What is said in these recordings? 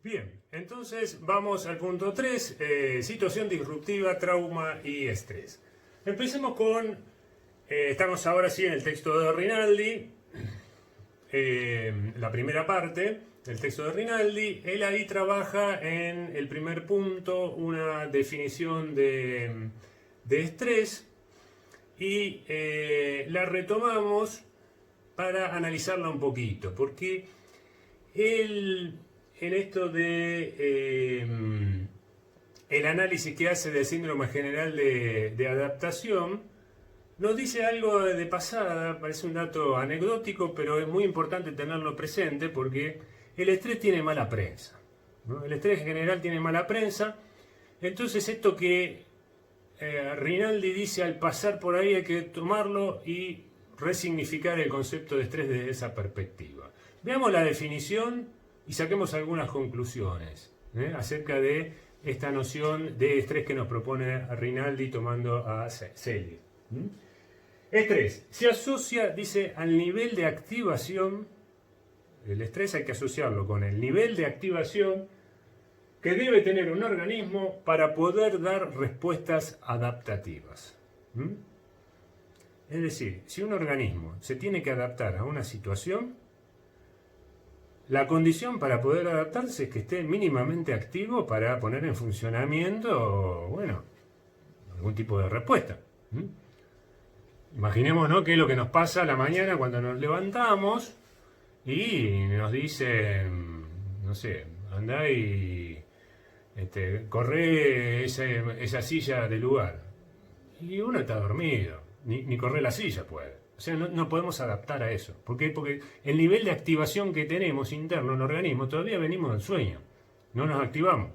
Bien, entonces vamos al punto 3, situación disruptiva, trauma y estrés. Empecemos con, estamos ahora sí en el texto de Rinaldi, la primera parte del texto de Rinaldi. Él ahí trabaja en el primer punto una definición de estrés y la retomamos para analizarla un poquito, porque él en esto de el análisis que hace del síndrome general de adaptación, nos dice algo de pasada, parece un dato anecdótico, pero es muy importante tenerlo presente porque el estrés tiene mala prensa, ¿no? El estrés en general tiene mala prensa, entonces esto que Rinaldi dice al pasar por ahí hay que tomarlo y resignificar el concepto de estrés desde esa perspectiva. Veamos la definición y saquemos algunas conclusiones acerca de esta noción de estrés que nos propone Rinaldi tomando a Selig. Estrés se asocia, dice, al nivel de activación. El estrés hay que asociarlo con el nivel de activación que debe tener un organismo para poder dar respuestas adaptativas. Es decir, si un organismo se tiene que adaptar a una situación, la condición para poder adaptarse es que esté mínimamente activo para poner en funcionamiento, bueno, algún tipo de respuesta. Imaginemos, ¿no?, qué es lo que nos pasa a la mañana cuando nos levantamos y nos dicen, no sé, andá y corre esa silla del lugar. Y uno está dormido, ni correr la silla puede. O sea, no podemos adaptar a eso. ¿Por qué? Porque el nivel de activación que tenemos interno en el organismo, todavía venimos del sueño. No nos activamos.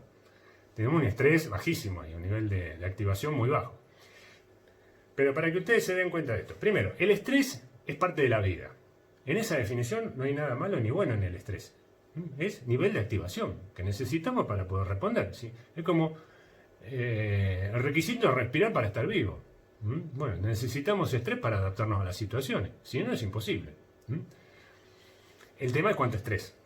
Tenemos un estrés bajísimo y un nivel de activación muy bajo. Pero para que ustedes se den cuenta de esto. Primero, el estrés es parte de la vida. En esa definición no hay nada malo ni bueno en el estrés. Es nivel de activación que necesitamos para poder responder. ¿Sí? Es como el requisito de respirar para estar vivo. Bueno, necesitamos estrés para adaptarnos a las situaciones. Si no, es imposible. El tema es cuánto estrés.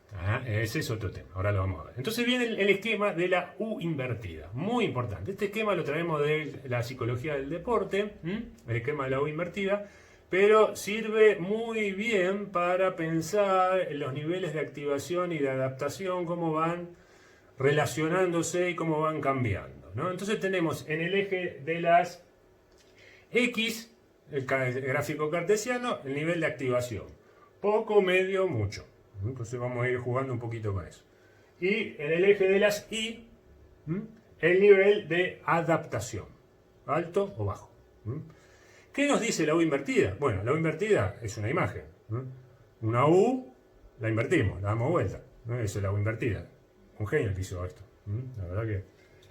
Ese es otro tema. Ahora lo vamos a ver. Entonces viene el esquema de la U invertida. Muy importante. Este esquema lo traemos de la psicología del deporte. El esquema de la U invertida. Pero sirve muy bien para pensar en los niveles de activación y de adaptación, cómo van relacionándose y cómo van cambiando, ¿no? Entonces tenemos en el eje de las X, el gráfico cartesiano, el nivel de activación. Poco, medio, mucho. Entonces vamos a ir jugando un poquito con eso. Y en el eje de las Y, el nivel de adaptación. Alto o bajo. ¿Qué nos dice la U invertida? Bueno, la U invertida es una imagen. Una U, la invertimos, la damos vuelta. Eso es la U invertida. Un genio el que hizo esto. La verdad que...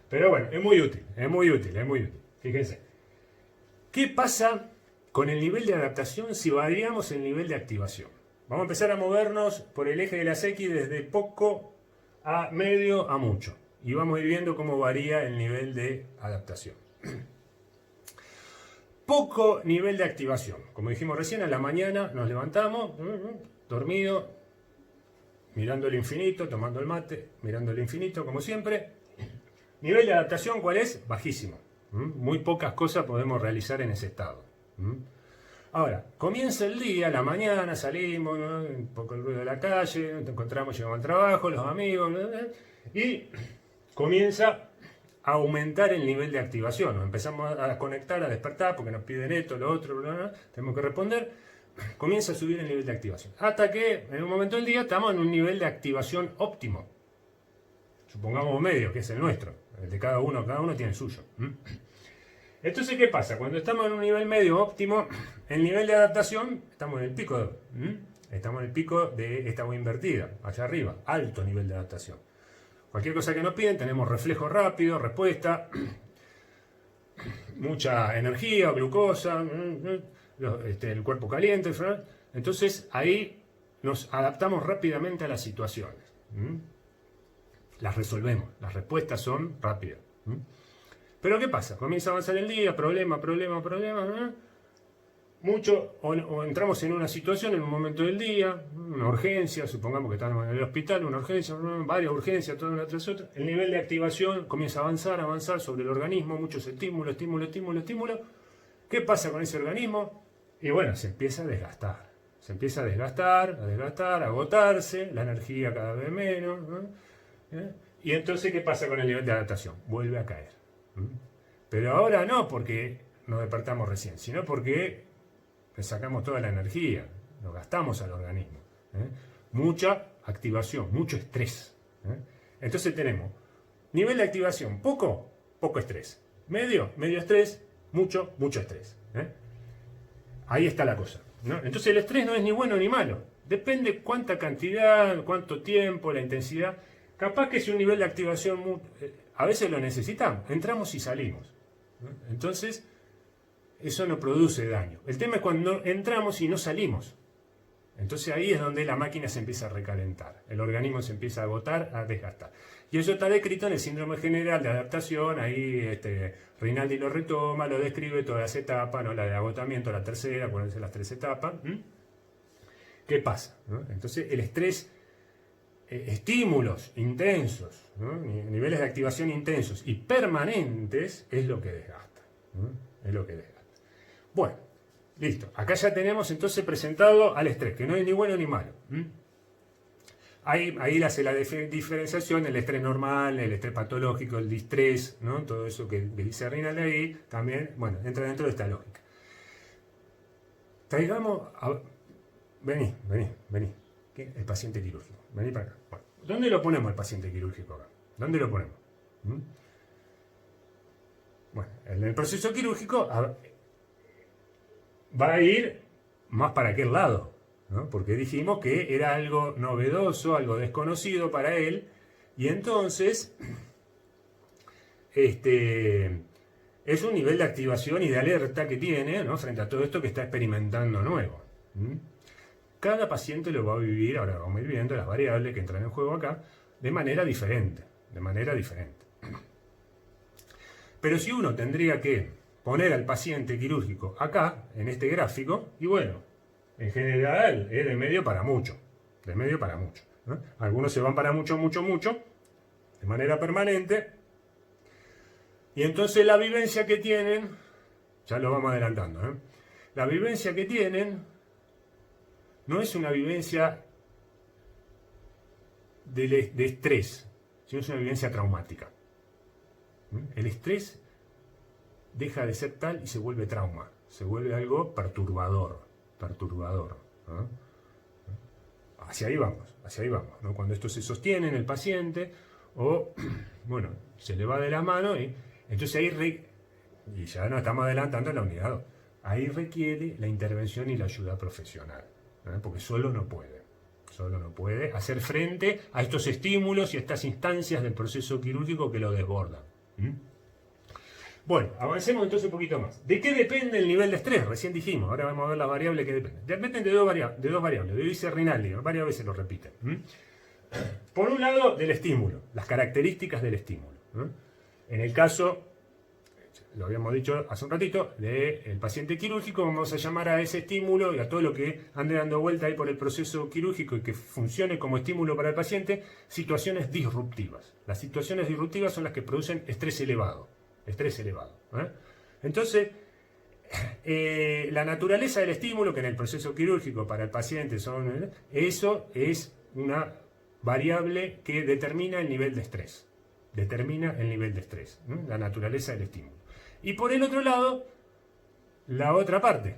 Pero bueno, es muy útil, es muy útil, es muy útil. Fíjense. ¿Qué pasa con el nivel de adaptación si variamos el nivel de activación? Vamos a empezar a movernos por el eje de las X desde poco a medio a mucho. Y vamos a ir viendo cómo varía el nivel de adaptación. Poco nivel de activación. Como dijimos recién, a la mañana nos levantamos, dormido, mirando el infinito, tomando el mate, mirando el infinito, como siempre. Nivel de adaptación, ¿cuál es? Bajísimo. Muy pocas cosas podemos realizar en ese estado. Ahora, comienza el día, la mañana, salimos, ¿no?, un poco el ruido de la calle, nos encontramos, llegamos al trabajo, los amigos, y comienza a aumentar el nivel de activación. Nos empezamos a conectar, a despertar, porque nos piden esto, lo otro, tenemos que responder. Comienza a subir el nivel de activación. Hasta que en un momento del día estamos en un nivel de activación óptimo. Supongamos medio, que es el nuestro. El de cada uno tiene el suyo. Entonces, ¿qué pasa? Cuando estamos en un nivel medio óptimo, el nivel de adaptación, estamos en el pico. Estamos en el pico de esta U invertida, allá arriba. Alto nivel de adaptación. Cualquier cosa que nos piden, tenemos reflejo rápido, respuesta, mucha energía, glucosa, el cuerpo caliente. Entonces, ahí nos adaptamos rápidamente a las situaciones. Las resolvemos, las respuestas son rápidas. Pero ¿qué pasa? Comienza a avanzar el día, problema. o entramos en una situación en un momento del día, una urgencia, supongamos que estamos en el hospital, una urgencia, varias urgencias, toda una tras otra, el nivel de activación comienza a avanzar sobre el organismo, muchos estímulos, estímulo. ¿Qué pasa con ese organismo? Y bueno, se empieza a desgastar. Se empieza a desgastar, a agotarse, la energía cada vez menos, ¿no? Y entonces, ¿qué pasa con el nivel de adaptación? Vuelve a caer. Pero ahora no porque nos despertamos recién, sino porque le sacamos toda la energía, lo gastamos al organismo. Mucha activación, mucho estrés. Entonces tenemos nivel de activación, poco estrés. Medio estrés, mucho estrés. Ahí está la cosa, ¿no? Entonces el estrés no es ni bueno ni malo. Depende cuánta cantidad, cuánto tiempo, la intensidad. Capaz que es un nivel de activación, a veces lo necesitamos, entramos y salimos, ¿no? Entonces, eso no produce daño. El tema es cuando entramos y no salimos. Entonces ahí es donde la máquina se empieza a recalentar, el organismo se empieza a agotar, a desgastar. Y eso está descrito en el síndrome general de adaptación, ahí Rinaldi lo retoma, lo describe todas las etapas, ¿no? La de agotamiento, la tercera, acuérdense las 3 etapas. ¿Qué pasa? ¿No? Entonces el estrés, estímulos intensos, ¿no? Niveles de activación intensos y permanentes es lo que desgasta. ¿No? Es lo que desgasta. Bueno, listo. Acá ya tenemos entonces presentado al estrés, que no es ni bueno ni malo. Ahí hace la diferenciación, el estrés normal, el estrés patológico, el distrés, ¿no? Todo eso que dice Rinaldi ahí, también, bueno, entra dentro de esta lógica. Traigamos, vení. El paciente quirúrgico. Vení para acá. Bueno, ¿dónde lo ponemos el paciente quirúrgico acá? ¿Dónde lo ponemos? Bueno, en el proceso quirúrgico va a ir más para aquel lado, ¿no? Porque dijimos que era algo novedoso, algo desconocido para él, y entonces es un nivel de activación y de alerta que tiene, ¿no? Frente a todo esto que está experimentando nuevo. Cada paciente lo va a vivir, ahora vamos a ir viendo las variables que entran en juego acá, de manera diferente. Pero si uno tendría que poner al paciente quirúrgico acá, en este gráfico, y bueno, en general es de medio para mucho, ¿no? Algunos se van para mucho, de manera permanente, y entonces la vivencia que tienen, ya lo vamos adelantando, la vivencia que tienen no es una vivencia de estrés, sino es una vivencia traumática. El estrés deja de ser tal y se vuelve trauma, se vuelve algo perturbador, ¿no? Hacia ahí vamos, ¿no? Cuando esto se sostiene en el paciente, o, bueno, se le va de la mano, y entonces ahí, y ya nos estamos adelantando en la unidad 2, ahí requiere la intervención y la ayuda profesional, ¿no? Porque solo no puede hacer frente a estos estímulos y a estas instancias del proceso quirúrgico que lo desbordan. Bueno, avancemos entonces un poquito más. ¿De qué depende el nivel de estrés? Recién dijimos, ahora vamos a ver las variables que dependen. Dependen de dos variables, lo dice Rinaldi, varias veces lo repite. Por un lado, del estímulo, las características del estímulo. En el caso, lo habíamos dicho hace un ratito, del paciente quirúrgico, vamos a llamar a ese estímulo y a todo lo que ande dando vuelta ahí por el proceso quirúrgico y que funcione como estímulo para el paciente, situaciones disruptivas. Las situaciones disruptivas son las que producen estrés elevado. Entonces, la naturaleza del estímulo, que en el proceso quirúrgico para el paciente eso es una variable que determina el nivel de estrés. La naturaleza del estímulo. Y por el otro lado, la otra parte,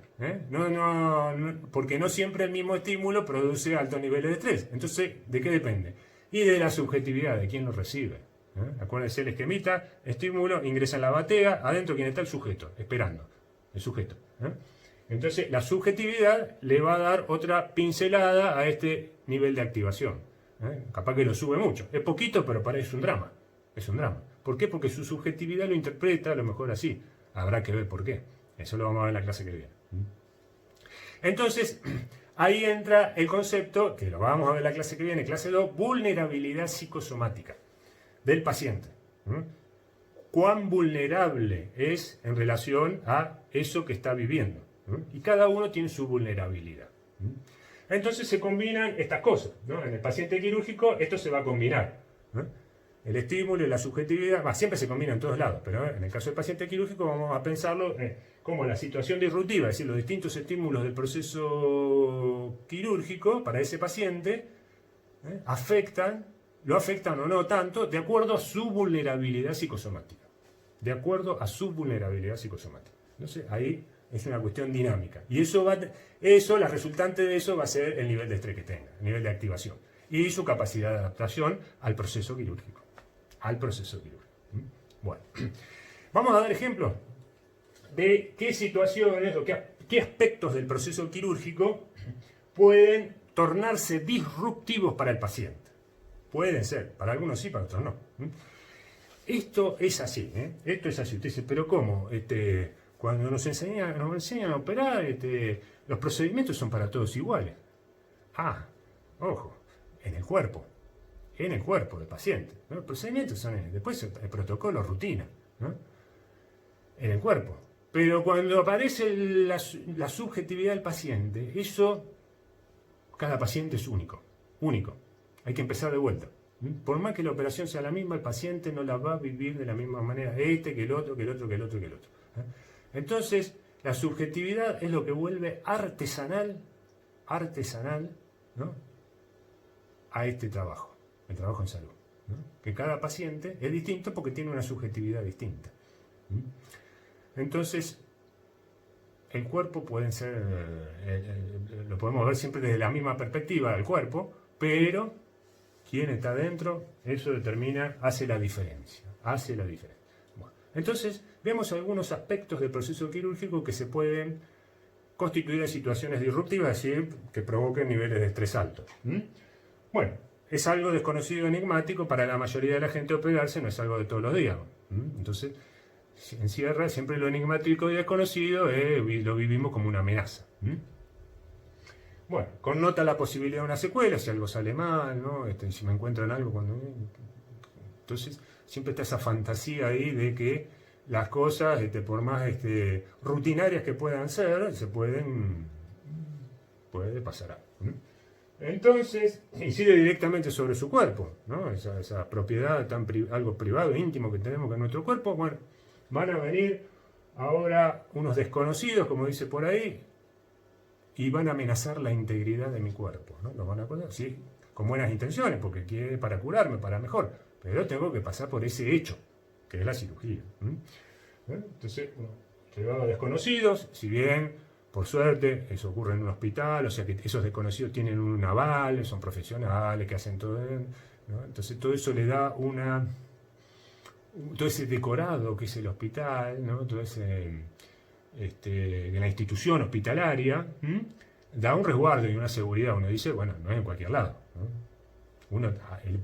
porque no siempre el mismo estímulo produce altos niveles de estrés. Entonces, ¿de qué depende? Y de la subjetividad, de quién lo recibe. Acuérdense el esquemita, estímulo, ingresa en la batea, adentro quien está el sujeto, esperando, el sujeto. Entonces la subjetividad le va a dar otra pincelada a este nivel de activación. Capaz que lo sube mucho, es poquito, pero para él es un drama. ¿Por qué? Porque su subjetividad lo interpreta a lo mejor así. Habrá que ver por qué. Eso lo vamos a ver en la clase que viene. Entonces, ahí entra el concepto, que lo vamos a ver en la clase que viene, clase 2, vulnerabilidad psicosomática del paciente. ¿Cuán vulnerable es en relación a eso que está viviendo? Y cada uno tiene su vulnerabilidad. Entonces se combinan estas cosas, ¿no? En el paciente quirúrgico esto se va a combinar, ¿no? El estímulo y la subjetividad, siempre se combina en todos lados, pero en el caso del paciente quirúrgico vamos a pensarlo como la situación disruptiva, es decir, los distintos estímulos del proceso quirúrgico para ese paciente lo afectan o no tanto, de acuerdo a su vulnerabilidad psicosomática. De acuerdo a su vulnerabilidad psicosomática. Entonces, ahí es una cuestión dinámica. Y la resultante de eso va a ser el nivel de estrés que tenga, el nivel de activación. Y su capacidad de adaptación al proceso quirúrgico. Bueno, vamos a dar ejemplos de qué situaciones o qué aspectos del proceso quirúrgico pueden tornarse disruptivos para el paciente. Pueden ser, para algunos sí, para otros no. Esto es así, esto es así. Usted dice, pero ¿cómo? Cuando nos enseñan a operar, los procedimientos son para todos iguales. Ojo, en el cuerpo del paciente, ¿no? Los procedimientos son después el protocolo, rutina, ¿no? En el cuerpo. Pero cuando aparece la subjetividad del paciente, cada paciente es único. Hay que empezar de vuelta. Por más que la operación sea la misma, el paciente no la va a vivir de la misma manera, que el otro. Entonces, la subjetividad es lo que vuelve artesanal, ¿no? A este trabajo, el trabajo en salud, ¿no? Que cada paciente es distinto porque tiene una subjetividad distinta. Entonces, el cuerpo lo podemos ver siempre desde la misma perspectiva del cuerpo, pero quién está dentro, eso hace la diferencia. Bueno, entonces, vemos algunos aspectos del proceso quirúrgico que se pueden constituir en situaciones disruptivas, es decir, que provoquen niveles de estrés altos. Bueno, es algo desconocido, enigmático, para la mayoría de la gente operarse no es algo de todos los días. Entonces, encierra siempre lo enigmático y desconocido, lo vivimos como una amenaza. Bueno, connota la posibilidad de una secuela, si algo sale mal, ¿no? Si me encuentran algo entonces, siempre está esa fantasía ahí de que las cosas, por más rutinarias que puedan ser, puede pasar algo. Entonces, incide directamente sobre su cuerpo, ¿no? Esa propiedad algo privado, íntimo que tenemos con nuestro cuerpo. Bueno, van a venir ahora unos desconocidos, como dice por ahí, y van a amenazar la integridad de mi cuerpo, ¿no? Los van a poner, sí, con buenas intenciones, porque quiere para curarme, para mejor, pero tengo que pasar por ese hecho, que es la cirugía. Entonces, llegados desconocidos, si bien, por suerte, eso ocurre en un hospital, o sea que esos desconocidos tienen un aval, son profesionales que hacen todo, ¿no? Entonces todo eso le da todo ese decorado que es el hospital, ¿no? Todo ese de la institución hospitalaria, da un resguardo y una seguridad. Uno dice, bueno, no es en cualquier lado, ¿no?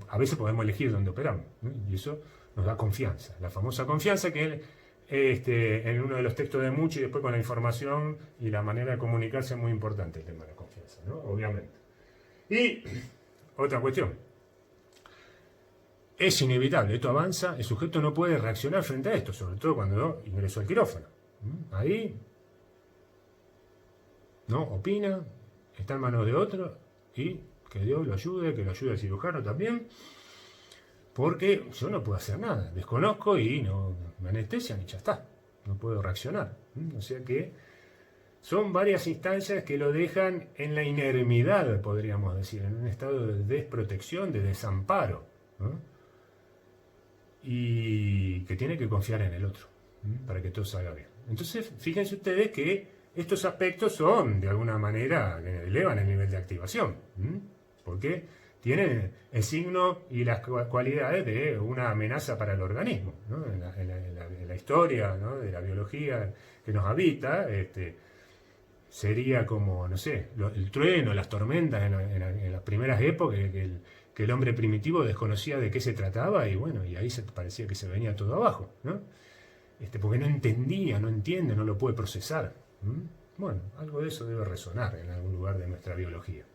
A veces podemos elegir dónde operamos, ¿no? Y eso nos da confianza, la famosa confianza que en uno de los textos de Mucho y después con la información y la manera de comunicarse es muy importante el tema de la confianza, ¿no? Obviamente. Y otra cuestión, es inevitable, esto avanza, el sujeto no puede reaccionar frente a esto, sobre todo cuando ingresó al quirófano. Ahí no opina, está en manos de otro y que Dios lo ayude, que lo ayude el cirujano también, porque yo no puedo hacer nada, desconozco y no me anestesian y ya está, no puedo reaccionar. O sea que son varias instancias que lo dejan en la inermidad, podríamos decir, en un estado de desprotección, de desamparo, ¿no? Y que tiene que confiar en el otro para que todo salga bien. Entonces, fíjense ustedes que estos aspectos son, de alguna manera, que elevan el nivel de activación, porque tienen el signo y las cualidades de una amenaza para el organismo, ¿no? En la historia, ¿no?, de la biología que nos habita, sería como, no sé, el trueno, las tormentas en las primeras épocas, que el hombre primitivo desconocía de qué se trataba y bueno, y ahí parecía que se venía todo abajo, ¿no? Porque no entendía, no entiende, no lo puede procesar. Bueno, algo de eso debe resonar en algún lugar de nuestra biología.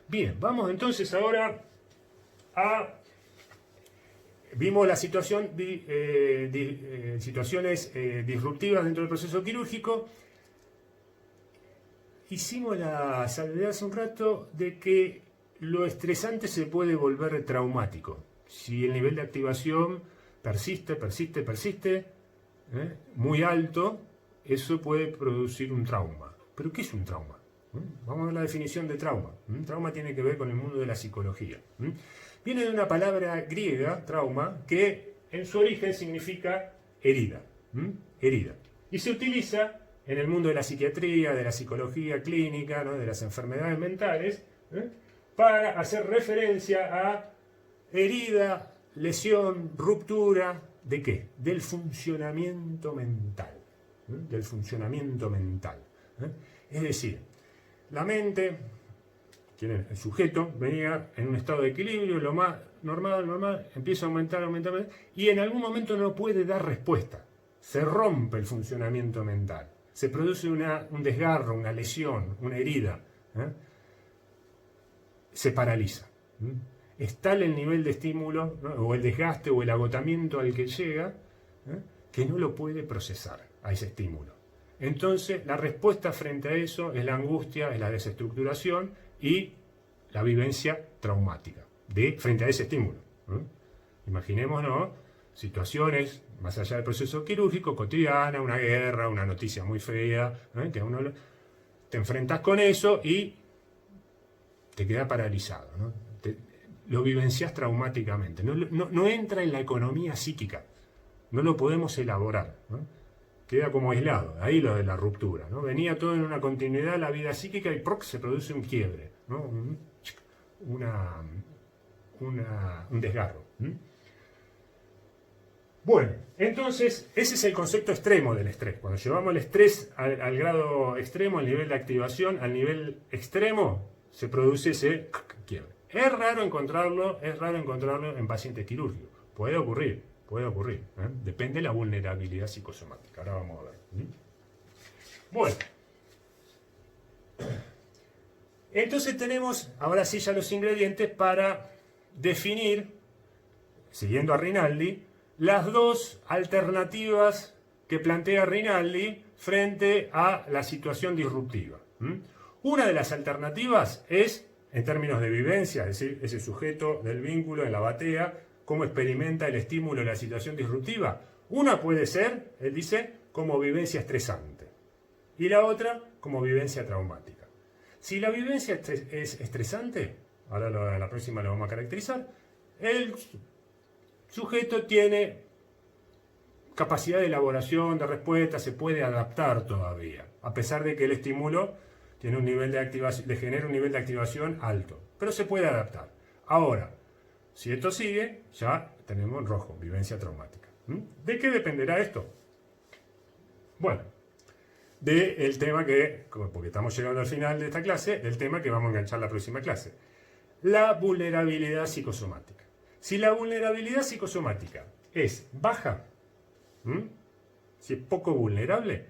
Bien, vamos entonces ahora vimos la situación, situaciones disruptivas dentro del proceso quirúrgico. hicimos la salvedad hace un rato de que lo estresante se puede volver traumático. Si el nivel de activación persiste, muy alto, eso puede producir un trauma. ¿Pero qué es un trauma? Vamos a ver la definición de trauma. Trauma tiene que ver con el mundo de la psicología. Viene de una palabra griega, trauma, que en su origen significa herida. Herida. Y se utiliza en el mundo de la psiquiatría, de la psicología clínica, ¿no?, de las enfermedades mentales, para hacer referencia a herida, lesión, ruptura, ¿de qué? Del funcionamiento mental. Del funcionamiento mental. Es decir, la mente, el sujeto, venía en un estado de equilibrio, lo más normal, empieza a aumentar, y en algún momento no puede dar respuesta. Se rompe el funcionamiento mental. Se produce un desgarro, una lesión, una herida. Se paraliza. Es tal el nivel de estímulo, ¿no?, o el desgaste o el agotamiento al que llega, que no lo puede procesar a ese estímulo. Entonces, la respuesta frente a eso es la angustia, es la desestructuración y la vivencia traumática frente a ese estímulo. Imaginémonos situaciones, más allá del proceso quirúrgico, cotidiana, una guerra, una noticia muy fea, que te enfrentas con eso y te queda paralizado, ¿no? Lo vivencias traumáticamente. No entra en la economía psíquica, no lo podemos elaborar, ¿no? Queda como aislado, ahí lo de la ruptura, ¿no? Venía todo en una continuidad, la vida psíquica, y ¡proc!, se produce un quiebre, ¿no? Un desgarro. Bueno, entonces ese es el concepto extremo del estrés. Cuando llevamos el estrés al grado extremo, al nivel de activación, al nivel extremo, se produce ese quiebre. Es raro encontrarlo en pacientes quirúrgicos. Puede ocurrir. Depende de la vulnerabilidad psicosomática. Ahora vamos a ver. Bueno. Entonces tenemos, ahora sí, ya los ingredientes para definir, siguiendo a Rinaldi, las dos alternativas que plantea Rinaldi frente a la situación disruptiva. Una de las alternativas es, en términos de vivencia, es decir, ese sujeto del vínculo en la batea, cómo experimenta el estímulo de la situación disruptiva. Una puede ser, él dice, como vivencia estresante. Y la otra, como vivencia traumática. Si la vivencia es estresante, ahora la próxima lo vamos a caracterizar, el sujeto tiene capacidad de elaboración, de respuesta, se puede adaptar todavía, a pesar de que el estímulo tiene un nivel de activación, le genera un nivel de activación alto, pero se puede adaptar. Ahora, si esto sigue, ya tenemos en rojo, vivencia traumática. ¿De qué dependerá esto? Bueno, del tema porque estamos llegando al final de esta clase, del tema que vamos a enganchar la próxima clase. La vulnerabilidad psicosomática. Si la vulnerabilidad psicosomática es baja, si es poco vulnerable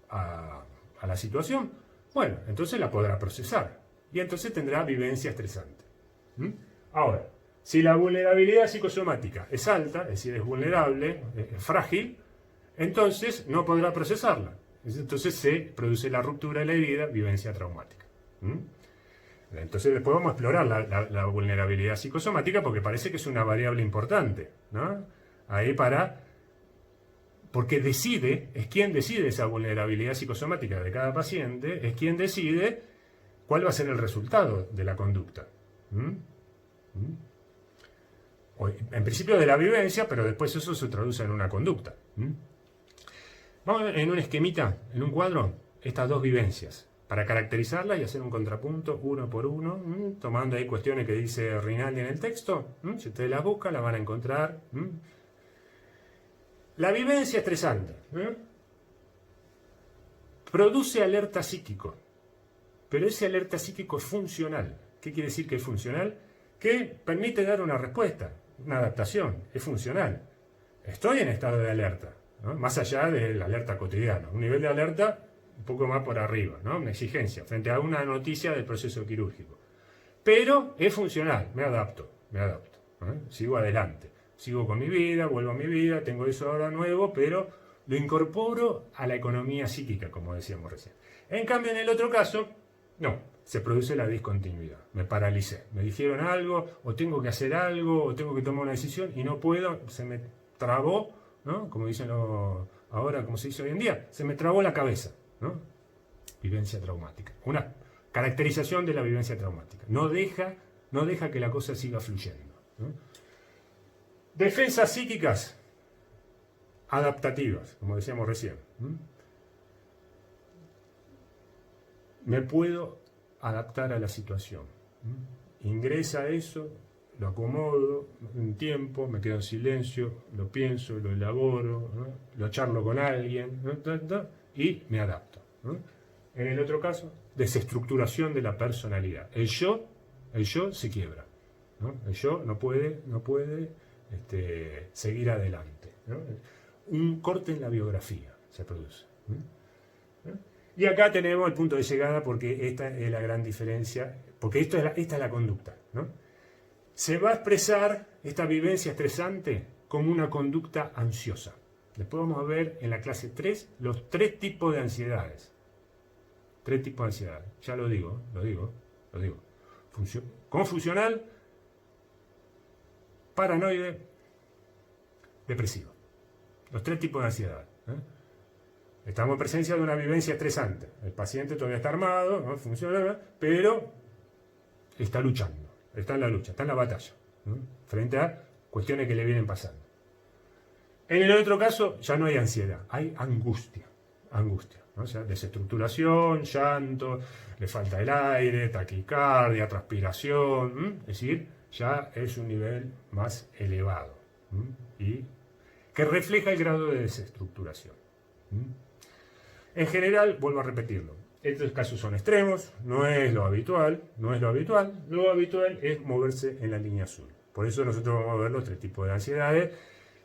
a la situación, bueno, entonces la podrá procesar y entonces tendrá vivencia estresante. Ahora, si la vulnerabilidad psicosomática es alta, es decir, es vulnerable, es frágil, entonces no podrá procesarla. Entonces se produce la ruptura de la herida, vivencia traumática. Entonces después vamos a explorar la vulnerabilidad psicosomática porque parece que es una variable importante, ¿no? Ahí porque es quien decide esa vulnerabilidad psicosomática de cada paciente, es quien decide cuál va a ser el resultado de la conducta. En principio de la vivencia, pero después eso se traduce en una conducta. Vamos a ver en un esquemita, en un cuadro, estas dos vivencias, para caracterizarlas y hacer un contrapunto uno por uno, tomando ahí cuestiones que dice Rinaldi en el texto. Si ustedes las buscan, las van a encontrar. La vivencia estresante produce alerta psíquico, pero ese alerta psíquico es funcional. ¿Qué quiere decir que es funcional? Que permite dar una respuesta, una adaptación, es funcional. Estoy en estado de alerta, ¿no? Más allá de la alerta cotidiana, un nivel de alerta un poco más por arriba, ¿no? Una exigencia frente a una noticia del proceso quirúrgico. Pero es funcional, me adapto, sigo adelante. Sigo con mi vida, vuelvo a mi vida, tengo eso ahora nuevo, pero lo incorporo a la economía psíquica, como decíamos recién. En cambio, en el otro caso, no, se produce la discontinuidad. Me paralicé, me dijeron algo, o tengo que hacer algo, o tengo que tomar una decisión y no puedo, se me trabó, ¿no? Como dicen ahora, como se dice hoy en día, se me trabó la cabeza, ¿no? Vivencia traumática. Una caracterización de la vivencia traumática. No deja que la cosa siga fluyendo, ¿no? Defensas psíquicas adaptativas, como decíamos recién. Me puedo adaptar a la situación. Ingresa eso, lo acomodo un tiempo, me quedo en silencio, lo pienso, lo elaboro, ¿no? Lo charlo con alguien, ¿no? Y me adapto, ¿no? En el otro caso, desestructuración de la personalidad. El yo se quiebra, ¿no? El yo no puede seguir adelante, ¿no? Un corte en la biografía se produce, ¿no? Y acá tenemos el punto de llegada, porque esta es la gran diferencia, porque esta es la conducta, ¿no? Se va a expresar esta vivencia estresante como una conducta ansiosa. Después vamos a ver en la clase 3 los 3 tipos de ansiedades. 3 tipos de ansiedades. Ya lo digo. Confusional, paranoide, depresivo. Los 3 tipos de ansiedad, ¿eh? Estamos en presencia de una vivencia estresante. El paciente todavía está armado, no funciona, pero está luchando, está en la lucha, está en la batalla, ¿no? Frente a cuestiones que le vienen pasando. En el otro caso ya no hay ansiedad, hay angustia, ¿no? O sea, desestructuración, llanto, le falta el aire, taquicardia, transpiración, es decir, ya es un nivel más elevado, y que refleja el grado de desestructuración. En general, vuelvo a repetirlo, estos casos son extremos, no es lo habitual, lo habitual es moverse en la línea azul. Por eso nosotros vamos a ver los 3 tipos de ansiedades,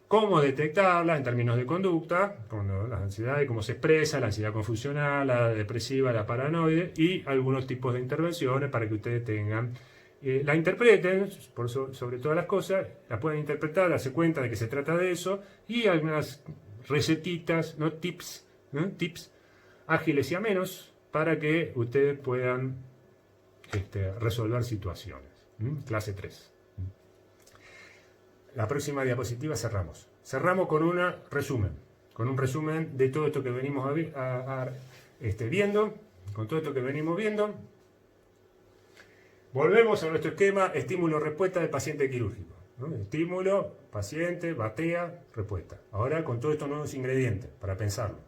cómo detectarlas en términos de conducta, las ansiedades, cómo se expresa, la ansiedad confusional, la depresiva, la paranoide, y algunos tipos de intervenciones para que ustedes tengan, la interpreten, por eso, sobre todas las cosas, la pueden interpretar, darse cuenta de que se trata de eso, y algunas recetitas, ¿no? Tips ágiles y amenos para que ustedes puedan resolver situaciones. Clase 3. La próxima diapositiva cerramos. Cerramos con un resumen de todo esto que venimos viendo, con todo esto que venimos viendo. Volvemos a nuestro esquema estímulo-respuesta del paciente quirúrgico, ¿no? Estímulo, paciente, batea, respuesta. Ahora con todos estos nuevos ingredientes para pensarlo.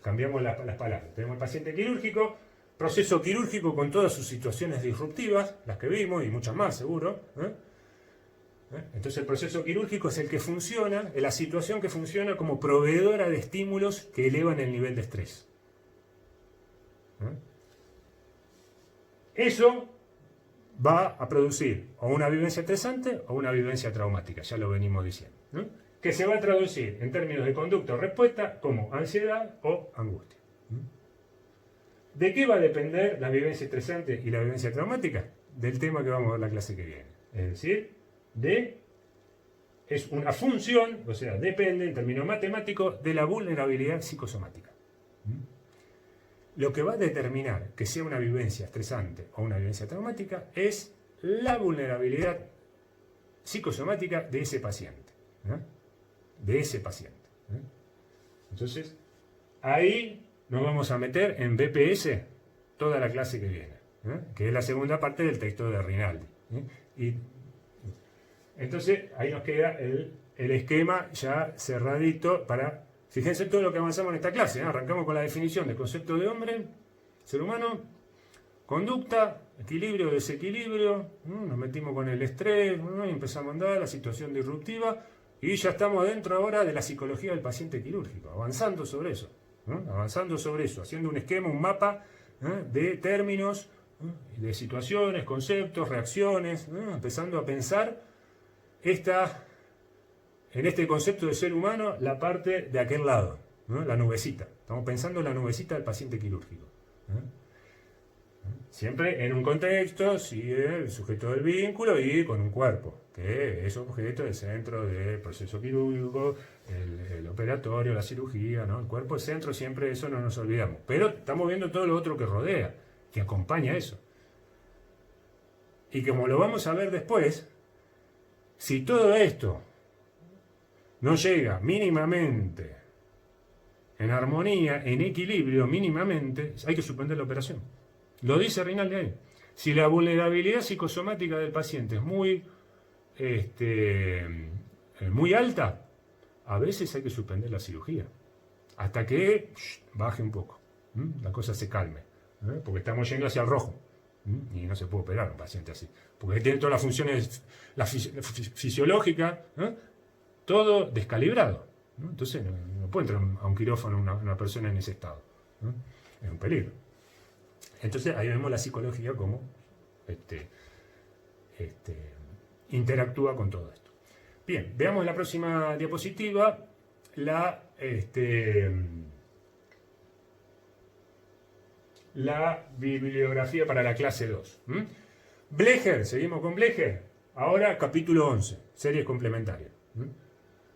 Cambiamos las palabras. Tenemos el paciente quirúrgico, proceso quirúrgico con todas sus situaciones disruptivas, las que vimos y muchas más seguro. Entonces el proceso quirúrgico es el que funciona, es la situación que funciona como proveedora de estímulos que elevan el nivel de estrés. Eso va a producir o una vivencia estresante o una vivencia traumática, ya lo venimos diciendo, ¿no? Que se va a traducir en términos de conducta o respuesta como ansiedad o angustia. ¿De qué va a depender la vivencia estresante y la vivencia traumática? Del tema que vamos a ver la clase que viene. Es decir, es una función, o sea, depende en términos matemáticos de la vulnerabilidad psicosomática. Lo que va a determinar que sea una vivencia estresante o una vivencia traumática es la vulnerabilidad psicosomática de ese paciente. Entonces, ahí nos vamos a meter en BPS toda la clase que viene, que es la segunda parte del texto de Rinaldi. Y entonces, ahí nos queda el esquema ya cerradito para... Fíjense todo lo que avanzamos en esta clase, ¿no? Arrancamos con la definición del concepto de hombre, ser humano, conducta, equilibrio, desequilibrio, nos metimos con el estrés, y empezamos a andar, la situación disruptiva, y ya estamos dentro ahora de la psicología del paciente quirúrgico, avanzando sobre eso, haciendo un esquema, un mapa de términos, de situaciones, conceptos, reacciones, empezando a pensar en este concepto de ser humano, la parte de aquel lado, la nubecita. Estamos pensando en la nubecita del paciente quirúrgico. Siempre en un contexto sigue el sujeto del vínculo y con un cuerpo, que es objeto del centro del proceso quirúrgico, el operatorio, la cirugía, ¿no? El cuerpo es centro, siempre eso no nos olvidamos. Pero estamos viendo todo lo otro que rodea, que acompaña eso. Y como lo vamos a ver después, si todo esto no llega mínimamente en armonía, en equilibrio mínimamente, hay que suspender la operación. Lo dice Rinaldi ahí. Si la vulnerabilidad psicosomática del paciente es muy alta, a veces hay que suspender la cirugía. Hasta que baje un poco, la cosa se calme. Porque estamos yendo hacia el rojo. Y no se puede operar a un paciente así. Porque tiene todas las funciones fisiológicas, todo descalibrado. Entonces no puede entrar a un quirófano una persona en ese estado. Es un peligro. Entonces ahí vemos la psicología cómo interactúa con todo esto. Bien, veamos en la próxima diapositiva la bibliografía para la clase 2. Blecher, seguimos con Blecher. Ahora capítulo 11, series complementarias.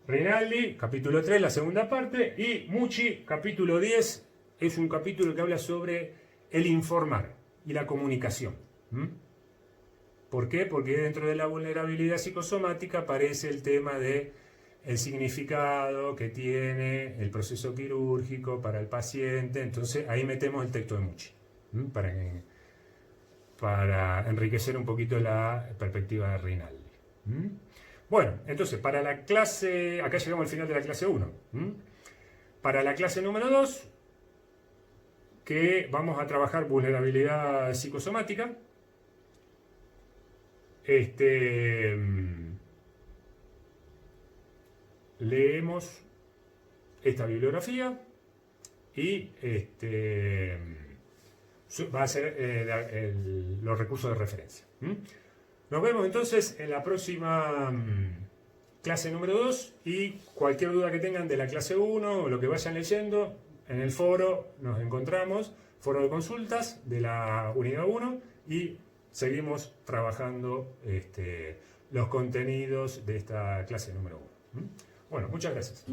Rinaldi, capítulo 3, la segunda parte. Y Mucci, capítulo 10, es un capítulo que habla sobre el informar y la comunicación. ¿Por qué? Porque dentro de la vulnerabilidad psicosomática aparece el tema de el significado que tiene el proceso quirúrgico para el paciente. Entonces ahí metemos el texto de Mucci para enriquecer un poquito la perspectiva de Rinaldi. Bueno, entonces para la clase, acá llegamos al final de la clase 1. Para la clase número 2, que vamos a trabajar vulnerabilidad psicosomática, leemos esta bibliografía y va a ser los recursos de referencia. Nos vemos entonces en la próxima clase número 2 y cualquier duda que tengan de la clase 1 o lo que vayan leyendo, en el foro nos encontramos, foro de consultas de la unidad 1 y seguimos trabajando los contenidos de esta clase número 1. Bueno, muchas gracias.